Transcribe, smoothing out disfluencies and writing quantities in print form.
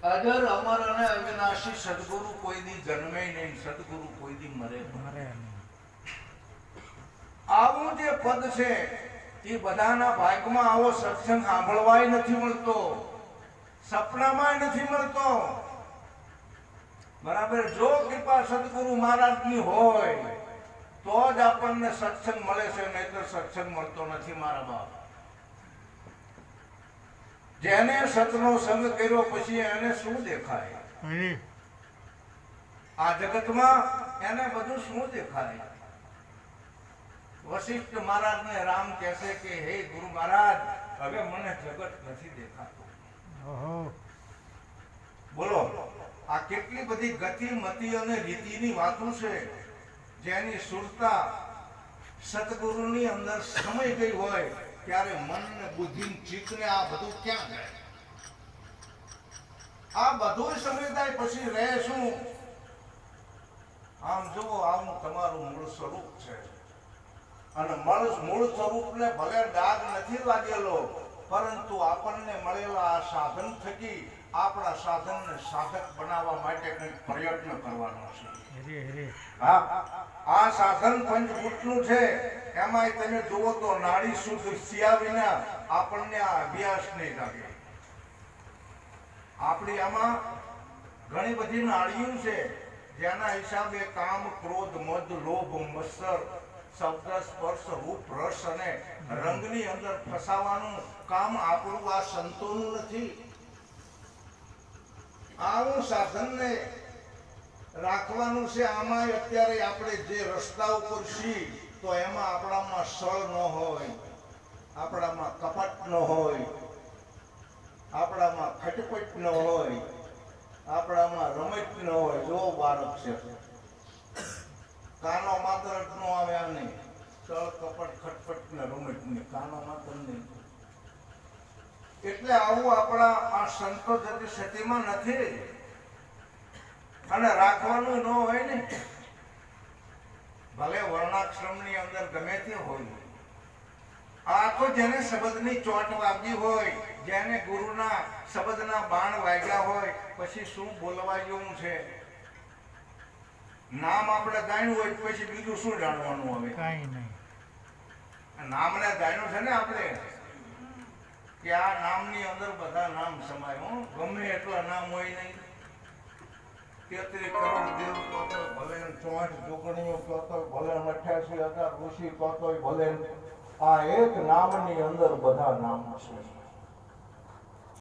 અજર અમર અને અવિનાશી સદગુરુ કોઈ દી જન્મે નહીં, સદગુરુ કોઈ દી મરે નહીં. આવું જે પદ છે એ બધાના ભાગમાં આવો સત્સંગ સાંભળવાય નથી મળતો, સપનામાં નથી મળતો. બરાબર. જો કૃપા સદગુરુ મહારાજની હોય તો જ આપણને સત્સંગ મળે છે, નહીતર સત્સંગ મળતો નથી મારા બાપ. જેને સતનો સંગ કર્યો પછી એને શું દેખાય આ જગતમાં? એને બધું શું દેખાય? વશિષ્ઠ મહારાજ ને રામ કહેશે કે હે ગુરુ મહારાજ, હવે મને જગત નથી દેખાતું. બોલો, આ કેટલી બધી ગતિ મતિ અને રીતિની વાતો છે જેની સુરતા સતગુરુની અંદર સમય ગઈ હોય ત્યારે મન ને બુદ્ધિ ચિત્ત ને આ બધું ક્યાં જાય? આ બધું સમજાય પછી રહે શું? આમ જુઓ, આવું તમારું મૂળ સ્વરૂપ છે અને મૂળ સ્વરૂપને ભલે દાગ નથી લાગેલો, પરંતુ આપણને મળેલા આ સાધન થકી આપણા સાધનને સાધક બનાવવા માટે કંઈક પ્રયત્ન કરવાનો છે. હા, આ સાધન પંચભૂતનું છે. એમાં તમે જુઓ તો નાડી શુદ્ધ થયા વિના આપણને આ અભ્યાસ નહીં લાગે. આપણી આમાં ઘણી બધી નાડીઓ છે જેના હિસાબે કામ, ક્રોધ, મદ, લોભ, મત્સર, શબ્દ, સ્પર્શ, રૂપ, રસ અને રંગની અંદર ફસાવાનું કામ આપણું આ સંતોનું નથી. આવું સાધનને રાખવાનું છે. આમાં અત્યારે આપણે જે રસ્તા ઉપર છીએ તો એમાં આપણામાં સળ ન હોય, આપણામાં કપટ ન હોય, આપણામાં ખટપટ ન હોય, આપણામાં રમત ન હોય. જો બાળક છે, કાનો માત્ર જ ન આવે, આને સળ, કપટ, ખટપટ ને રમત ને કાનો માત્ર નહીં. એટલે આવું આપણા આ સંતો જતી સતીમાં નથી અને રાખવાનું ન હોય ને. ભલે વર્ણાશ્રમની અંદર ગમે તે હોય, આ તો જેને શબ્દની ચોટ વાગી હોય, જેને ગુરુના શબ્દના બાણ વાગ્યા હોય, પછી શું બોલવા જેવું છે? નામ આપણે જાણ્યું હોય પછી બીજું શું જાણવાનું? હવે કઈ નહીં. નામને જાણ્યું છે ને આપણે કે આ નામની અંદર બધા નામ સમાય. ગમે એટલા નામ હોય નહીં. 33 કરોડ દેવ કહતો ભલે, 64 જોગણીઓ કહતો ભલે, 88,000 ઋષિ કહતો ભલે, આ એક નામની અંદર બધા નામ છે.